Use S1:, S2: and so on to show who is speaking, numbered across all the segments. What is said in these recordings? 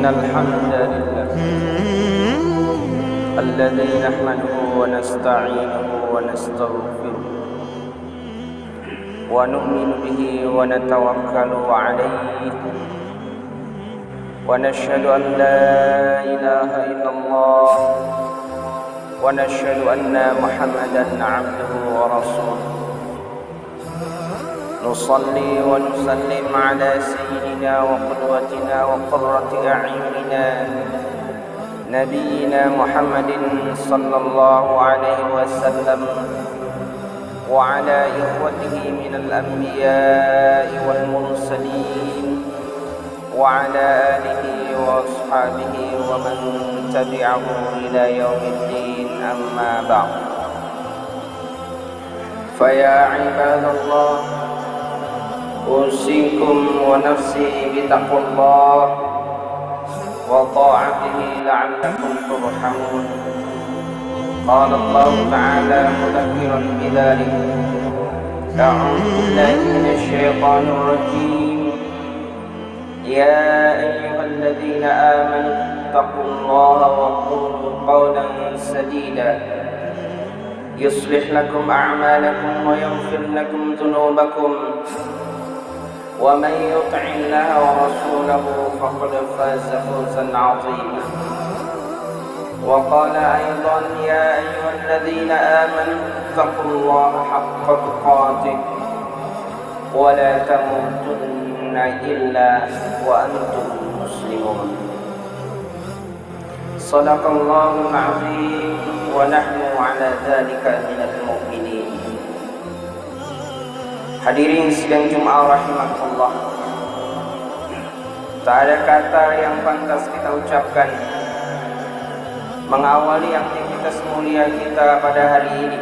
S1: إن الحمد لله الذي نحمده ونستعينه ونستغفره ونؤمن به ونتوكل عليه ونشهد أن لا إله إلا الله ونشهد أن محمدا عبده ورسوله نصلي ونسلم على سيدنا وقدوتنا وقرة أعيننا نبينا محمد صلى الله عليه وسلم وعلى إخوته من الأنبياء والمرسلين وعلى آله وأصحابه ومن تبعه إلى يوم الدين أما بعد فيا عباد الله أوصيكم ونفسي بتقوى الله وطاعته لعلكم ترحمون. قال الله تعالى مذكرا بذلك: أعوذ بالله من الشيطان الرجيم يا أيها الذين آمنوا اتقوا الله وقولوا قولا سديدا يصلح لكم أعمالكم ويغفر لكم ذنوبكم ومن يطع الله ورسوله فقد فاز فوزا عظيما. وقال أيضا يا أيها الذين آمنوا اتقوا الله حق تقاته ولا تموتن إلا وأنتم مسلمون. صدق الله العظيم ونحن على ذلك من المؤمنين. Hadirin sidang Jum'ah rahimakumullah, tak ada kata yang pantas kita ucapkan mengawali aktivitas mulia kita pada hari ini,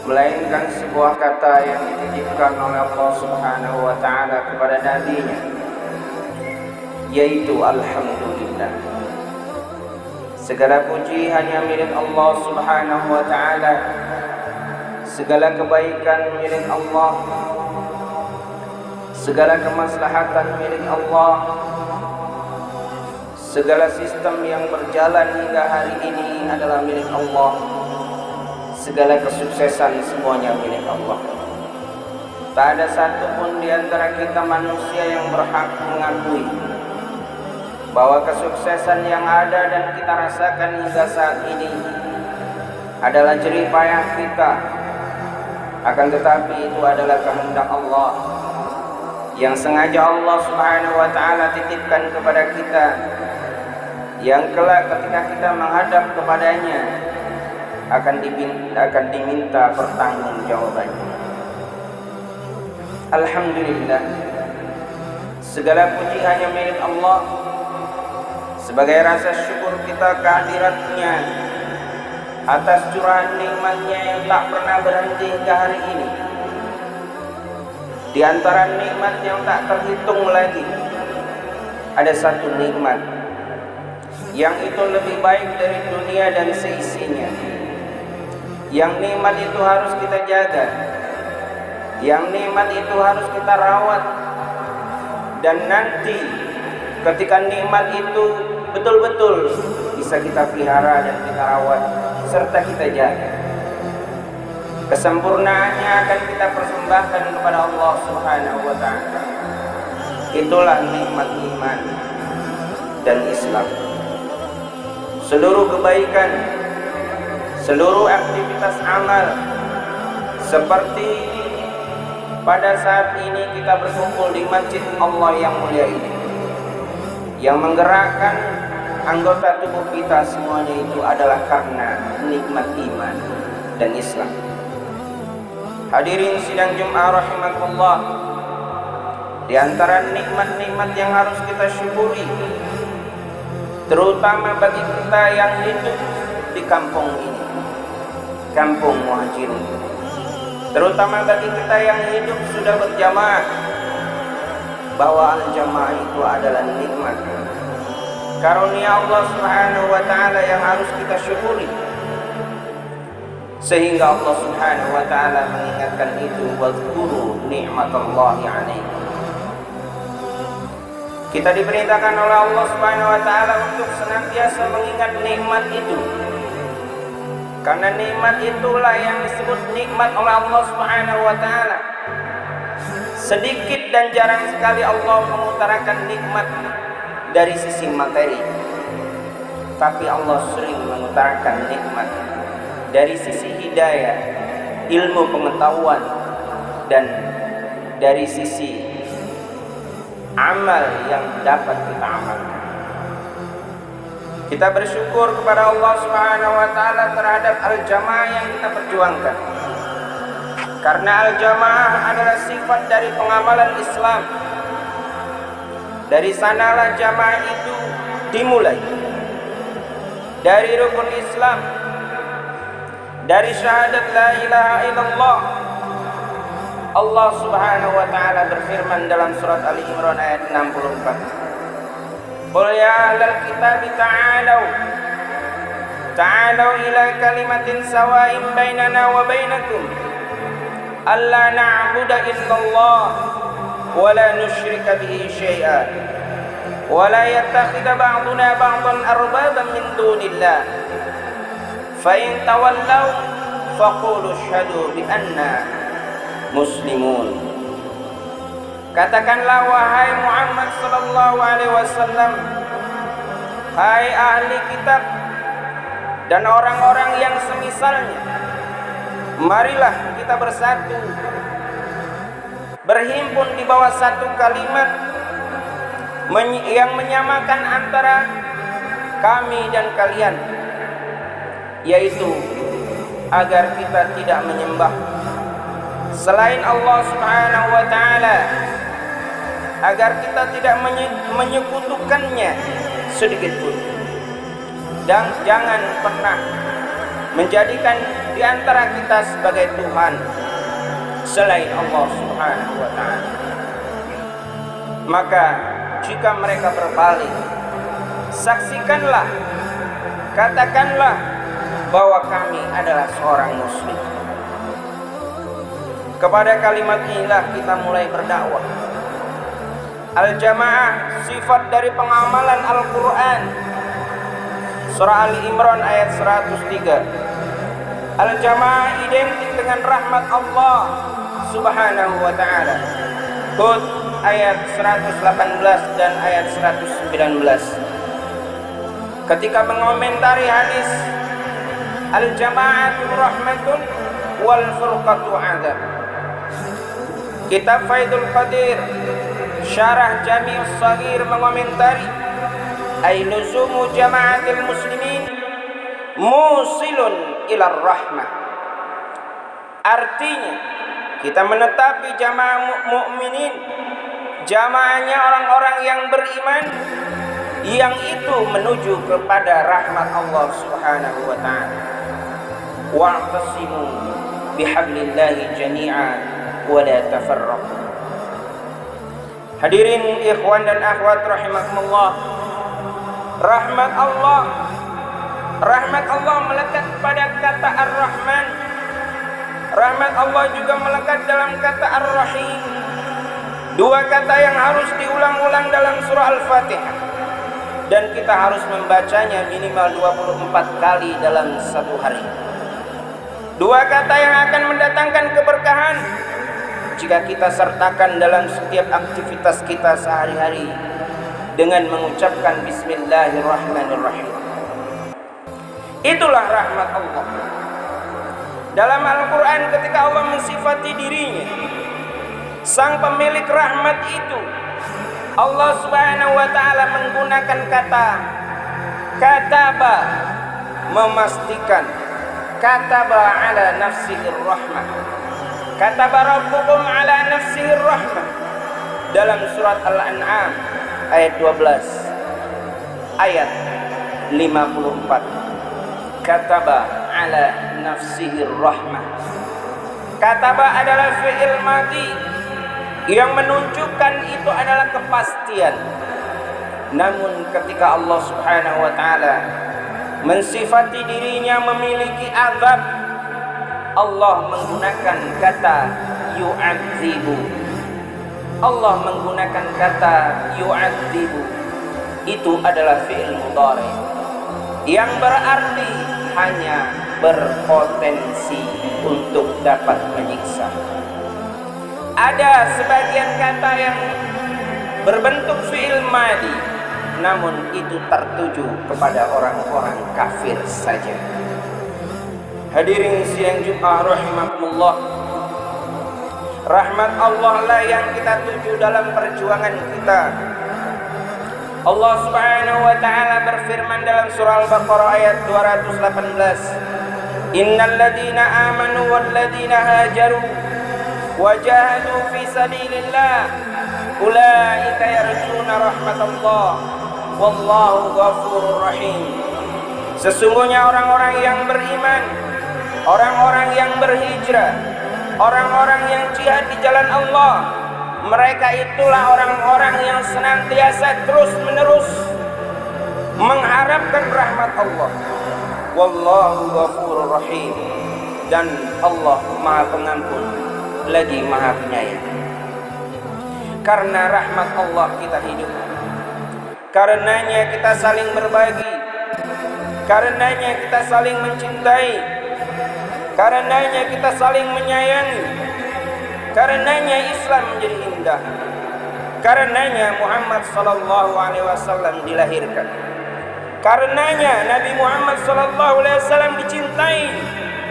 S1: melainkan sebuah kata yang dititipkan oleh Allah Subhanahu wa Ta'ala kepada Nabi-Nya, yaitu Alhamdulillah. Segala puji hanya milik Allah Subhanahu wa Ta'ala, segala kebaikan milik Allah, segala kemaslahatan milik Allah, segala sistem yang berjalan hingga hari ini adalah milik Allah, segala kesuksesan semuanya milik Allah. Tak ada satupun di antara kita manusia yang berhak mengakui bahwa kesuksesan yang ada dan kita rasakan hingga saat ini adalah jerih payah kita. Akan tetapi itu adalah kehendak Allah yang sengaja Allah Subhanahu wa Ta'ala titipkan kepada kita, yang kelak ketika kita menghadap kepadanya akan diminta pertanggungjawabannya. Alhamdulillah, segala puji hanya milik Allah. Sebagai rasa syukur kita kehadiratnya atas curahan nikmatnya yang tak pernah berhenti hingga hari ini. Di antara nikmat yang tak terhitung lagi, ada satu nikmat yang itu lebih baik dari dunia dan seisinya. Yang nikmat itu harus kita jaga, yang nikmat itu harus kita rawat, dan nanti ketika nikmat itu betul-betul bisa kita pelihara dan kita rawat serta kita jaga, kesempurnaannya akan kita persembahkan kepada Allah Subhanahu wa Ta'ala. Itulah nikmat iman dan Islam. Seluruh kebaikan, seluruh aktivitas amal, seperti pada saat ini kita berkumpul di masjid Allah yang mulia ini, yang menggerakkan anggota tubuh kita semuanya itu adalah karena nikmat iman dan Islam. Hadirin sidang Jum'ah rahimakumullah, di antara nikmat-nikmat yang harus kita syukuri, terutama bagi kita yang hidup di kampung ini, kampung Muhajirin, terutama bagi kita yang hidup sudah berjamaah, bahwa al-jamaah itu adalah nikmat, karunia Allah Subhanahu wa Ta'ala yang harus kita syukuri. Sehingga Allah Subhanahu wa Ta'ala mengingatkan itu, wadhkuru ni'matallahi 'alaikum. Kita diperintahkan oleh Allah Subhanahu wa taala untuk senantiasa mengingat nikmat itu. Karena nikmat itulah yang disebut nikmat oleh Allah Subhanahu wa taala. Sedikit dan jarang sekali Allah mengutarakan nikmat dari sisi materi. Tapi Allah sering mengutarakan nikmat dari sisi hidayah, ilmu pengetahuan, dan dari sisi amal yang dapat kita amalkan. Kita bersyukur kepada Allah Subhanahu wa taala terhadap al-jamaah yang kita perjuangkan. Karena al-jamaah adalah sifat dari pengamalan Islam. Dari sanalah jamaah itu dimulai. Dari rukun Islam, dari syahadat la ilaha illallah. Allah Subhanahu wa taala berfirman dalam surat Ali Imran ayat 64. Qul ya ahlal kitab ta'alu ila kalimatin sawa'in bainana wa bainakum alla na'budu illallah wa la nusyrika bihi syai'a wa la yattakhidha ba'duna ba'dan arbaban min dunillah fa in tawallaw faqulu asyhadu bi anna muslimun. Katakanlah wahai Muhammad sallallahu alaihi wasallam, hai ahli kitab dan orang-orang yang semisalnya, marilah kita bersatu, berhimpun di bawah satu kalimat yang menyamakan antara kami dan kalian, yaitu agar kita tidak menyembah selain Allah Subhanahu wa taala, agar kita tidak menyekutukannya sedikit pun, dan jangan pernah menjadikan di antara kita sebagai Tuhan selain Allah Subhanahu wa taala. Maka jika mereka berpaling, saksikanlah, katakanlah bahwa kami adalah seorang muslim. Kepada kalimat inilah kita mulai berdakwah. Al-jamaah sifat dari pengamalan Al-Quran. Surah Ali Imran ayat 103. Al-jamaah identik dengan rahmat Allah Subhanahu wa ta'ala. Hud ayat 118 dan ayat 119. Ketika mengomentari hadis Al-jama'atu rahmatun wal furqatu adab. Kitab Faidul Qadir Syarah Jami'us Shaghir mengomentari ay luzumu jama'atil muslimin musilun ilar rahmah. Artinya kita menetapi jamaah mukminin, jamaahnya orang-orang yang beriman, yang itu menuju kepada rahmat Allah Subhanahu wa taala. Wa'tasimu bihablillahi jami'an wa la tafarraqu. Hadirin ikhwan dan akhwat rahimakumullah, rahmat Allah melekat pada kata Ar-Rahman. Rahmat Allah juga melekat dalam kata Ar-Rahim. Dua kata yang harus diulang-ulang dalam surah Al-Fatihah, dan kita harus membacanya minimal 24 kali dalam satu hari. Dua kata yang akan mendatangkan keberkahan jika kita sertakan dalam setiap aktivitas kita sehari-hari dengan mengucapkan Bismillahirrahmanirrahim. Itulah rahmat Allah. Dalam Al-Quran ketika Allah mensifati dirinya, sang pemilik rahmat itu, Allah Subhanahu wa ta'ala menggunakan kata kataba, memastikan. Kataba ala nafsihir rahmah. Kataba rabbukum ala nafsihir rahmah. Dalam surat Al-An'am ayat 12 ayat 54. Kataba ala nafsihir rahmah. Kataba adalah fi'il madhi yang menunjukkan itu adalah kepastian. Namun ketika Allah Subhanahu wa ta'ala mensifati dirinya memiliki azab, Allah menggunakan kata yu'adzibu. Allah menggunakan kata yu'adzibu, itu adalah fi'il mudhari yang berarti hanya berpotensi untuk dapat menyiksa. Ada sebagian kata yang berbentuk fi'il madi, namun itu tertuju kepada orang-orang kafir saja. Hadirin siang Jumat rahimakumullah, rahmat Allah lah yang kita tuju dalam perjuangan kita. Allah Subhanahu wa taala berfirman dalam surah Al-Baqarah ayat 218, Innal ladzina amanu wal ladzina hajaru wa jahadu fi sabilillah ulaika yarjuna rahmatallah wallahu ghafurur rahim. Sesungguhnya orang-orang yang beriman, orang-orang yang berhijrah, orang-orang yang jihad di jalan Allah, mereka itulah orang-orang yang senantiasa terus-menerus mengharapkan rahmat Allah. Wallahu ghafurur rahim. Dan Allah Maha Pengampun lagi Maha Penyayang. Karena rahmat Allah kita hidup, karenanya kita saling berbagi, karenanya kita saling mencintai, karenanya kita saling menyayangi, karenanya Islam menjadi indah, karenanya Muhammad sallallahu alaihi wasallam dilahirkan, karenanya Nabi Muhammad sallallahu alaihi wasallam dicintai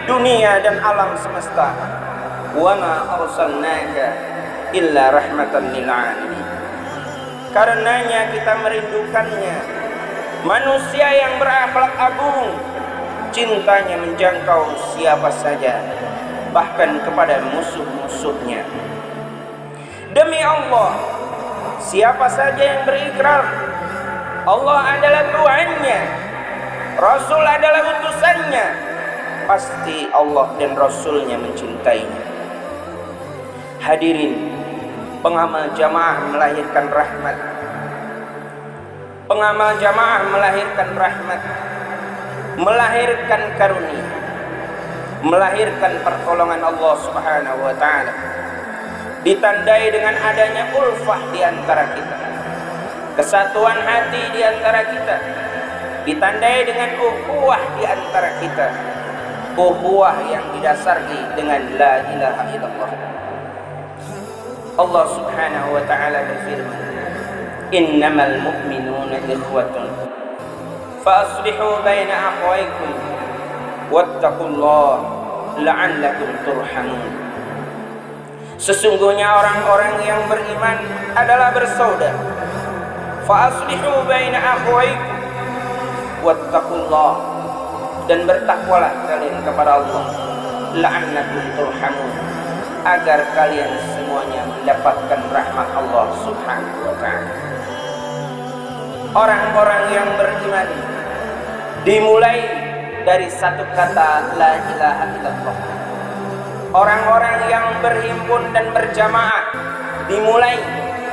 S1: dunia dan alam semesta. Wa ma arsalnaka illa rahmatan lil alamin. Karenanya kita merindukannya, manusia yang berakhlak agung, cintanya menjangkau siapa saja, bahkan kepada musuh-musuhnya. Demi Allah, siapa saja yang berikrar Allah adalah Tuhannya, Rasul adalah utusannya, pasti Allah dan Rasulnya mencintainya. Hadirin, pengamal jamaah melahirkan rahmat. Pengamal jamaah melahirkan rahmat, melahirkan karunia, melahirkan pertolongan Allah Subhanahu wa taala, ditandai dengan adanya ulfah di antara kita, kesatuan hati di antara kita, ditandai dengan ukhuwah di antara kita, ukhuwah yang didasari dengan la ilaha illallah. Allah Subhanahu wa taala berfirman, innamal mu'minuna ikhwatun fa aslihu baina akhawaykum wattaqullaha la'allakum turhamun. Sesungguhnya orang-orang yang beriman adalah bersaudara. Fa aslihu baina akhawaykum wattaqullaha, dan bertakwalah kalian kepada Allah, la'allakum turhamun, agar kalian semuanya mendapatkan rahmat Allah Subhanahu wa ta'ala. Orang-orang yang beriman dimulai dari satu kata la ilaha illallah. Orang-orang yang berhimpun dan berjamaah dimulai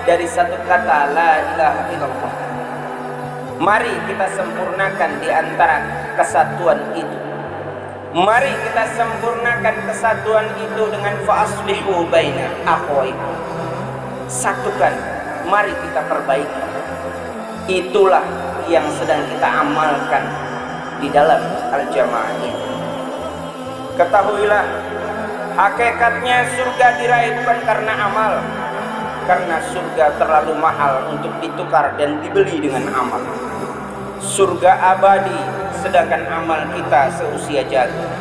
S1: dari satu kata la ilaha illallah. Mari kita sempurnakan di antara kesatuan itu. Mari kita sempurnakan kesatuan itu dengan fa'aslihu baina akhawaykum. Satukan, mari kita perbaiki. Itulah yang sedang kita amalkan di dalam al-jamaah ini. Ketahuilah, hakikatnya surga diraih bukan karena amal, karena surga terlalu mahal untuk ditukar dan dibeli dengan amal. Surga abadi, sedangkan amal kita seusia jagat.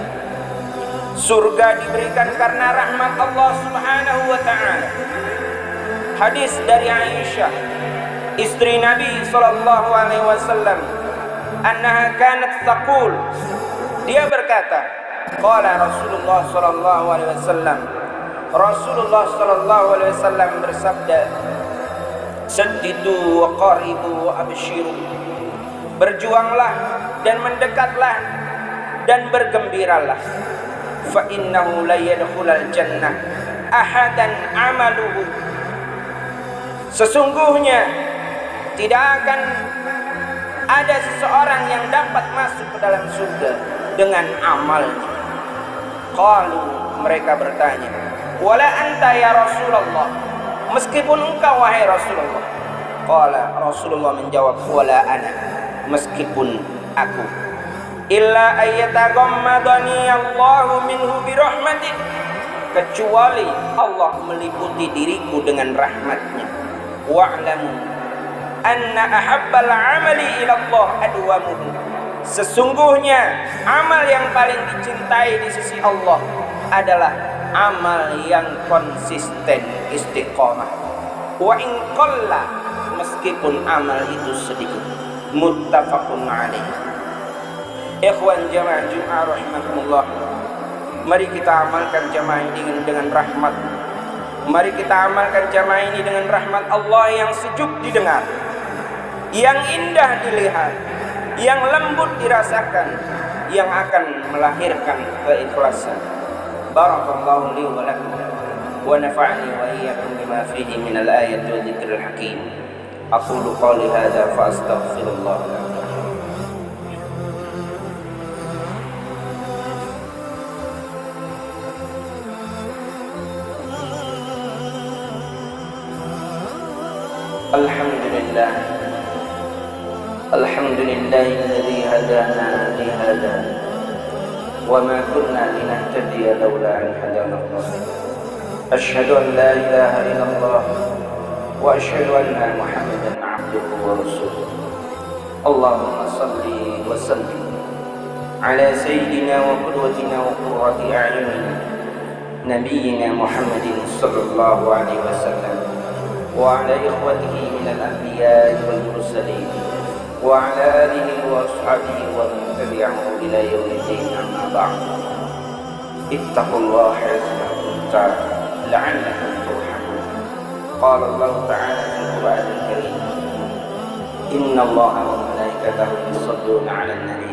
S1: Surga diberikan karena rahmat Allah Subhanahu wa ta'ala. Hadis dari Aisyah, istri Nabi sallallahu alaihi wasallam, annaha kanat taqul, dia berkata, qala Rasulullah sallallahu alaihi wasallam, Rasulullah sallallahu alaihi wasallam bersabda, saddidu wa qaribu wa abshiru, berjuanglah dan mendekatlah dan bergembiralah, fa innahu la yadkhulul jannah ahadan amaluhu, sesungguhnya tidak akan ada seseorang yang dapat masuk ke dalam surga dengan amalnya. Qalu, mereka bertanya, wala anta ya Rasulullah, meskipun engkau wahai Rasulullah. Qala, Rasulullah menjawab, wala ana, meskipun aku. Illa ayyataghammadani Allahu minhu birahmatin, kecuali Allah meliputi diriku dengan rahmatnya. Wa'lamu anna ahabbal amali ila Allah adwamuhu, sesungguhnya amal yang paling dicintai di sisi Allah adalah amal yang konsisten, istiqomah. Wa in qalla, meskipun amal itu sedikit. Muttafaqun alaih. Ikhwan jamaah Jumat rahimakumullah, mari kita amalkan jamaah ini dengan rahmat. Mari kita amalkan jamaah ini dengan rahmat Allah yang sejuk didengar, yang indah dilihat, yang lembut dirasakan, yang akan melahirkan keikhlasan. Barakallahu li wa lakum wa nafa'ani wa iyyakum bima fihi min al-ayati wa dzikril hakim. Aqulu qawli hadza fa astaghfirullah. Alhamdulillah, alhamdulillahilladzi hadana li hada wa ma kunna linahtadiya laula an hadana Allah. Asyhadu an la ilaha illallah wa asyhadu anna Muhammadan abduhu wa rasuluh. Allahumma salli wa sallim ala sayyidina wa qudwatina wa qurrati a'yunina nabiyyina Muhammadin sallallahu alaihi wasallam وعلى إخوته من الأنبياء والمرسلين وعلى آله وأصحابه ومن تبعه إلى يوم الدين. أما بعد، اتقوا الله حيث ما كنتم لعلكم ترحمون. قال الله تعالى في القرآن الكريم: إن الله وملائكته يصلون على النبي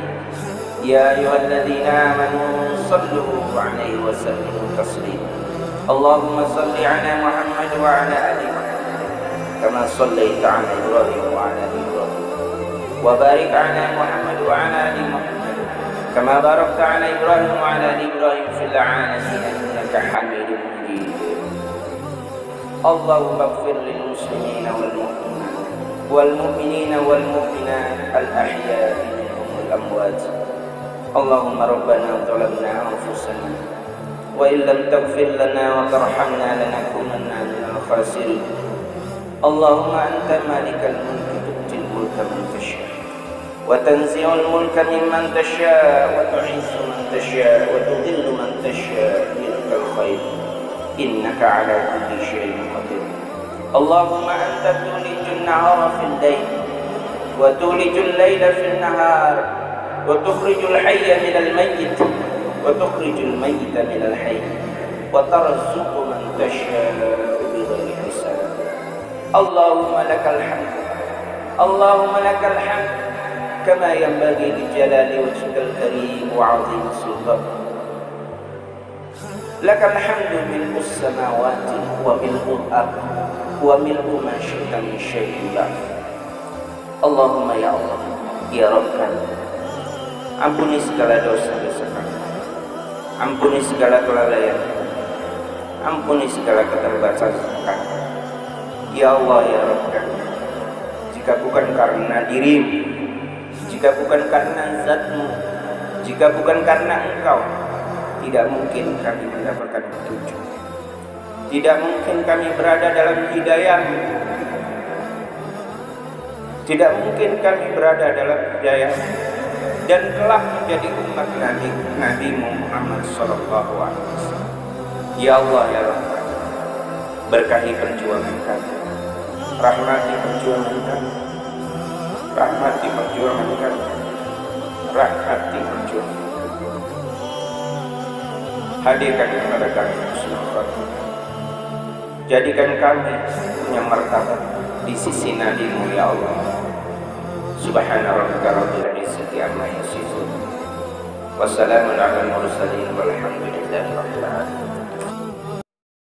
S1: يا أيها الذين آمنوا صلوا عليه وسلموا تسليما. اللهم صل على محمد وعلى آل محمد كما صليت على إبراهيم وعلى آل إبراهيم وبارك على محمد وعلى آل محمد كما باركت على إبراهيم وعلى آل إبراهيم في العالمين إنك حميد مجيد. اللهم اغفر للمسلمين والمؤمنين والمؤمنات الأحياء منهم والأموات. اللهم ربنا ظلمنا أنفسنا وإن لم تغفر لنا وترحمنا لنكونن من الخاسرين. اللهم أنت مالك الملك تؤتي الملك من تشاء وتنزع الملك ممن تشاء وتعز من تشاء وتذل من تشاء بيدك الخير إنك على كل شيء قدير. اللهم أنت تولج النهار في الليل وتولج الليل في النهار وتخرج الحي من الميت وتخرج الميت من الحي وترزق من تشاء بغير حساب. اللهم لك الحمد، اللهم لك الحمد كما ينبغي لجلال وجهك الكريم وعظيم سلطانك. لك الحمد ملء السماوات وملء الأرض وملء ما شئت من شيء بعد. اللهم ya Allah, ya Rabb kami, ampuni segala dosa-dosa kami, ampuni segala kelalaian, ampuni segala keterbatasan kami. Ya Allah, ya Rabb kami, jika bukan karena dirimu, jika bukan karena zatmu, jika bukan karena engkau, tidak mungkin kami mendapatkan petunjuk, tidak mungkin kami berada dalam hidayahmu, tidak mungkin kami berada dalam hidayahmu dan kelak menjadi umat Nabi Muhammad sallallahu alaihi wasallam. Ya Allah, ya Rabb, berkahi perjuangan kami, rahmati perjuangan kami, rahmati perjuangan kami, rahmati perjuangan kami. Hadirkan kepada kami husnul khatimah, jadikan kami punya martabat di sisi Nabi-Mu ya Allah. Subhana rabbika rabbil izzati amma yasifun wa salamun alal mursalin walhamdulillahi rabbil alamin.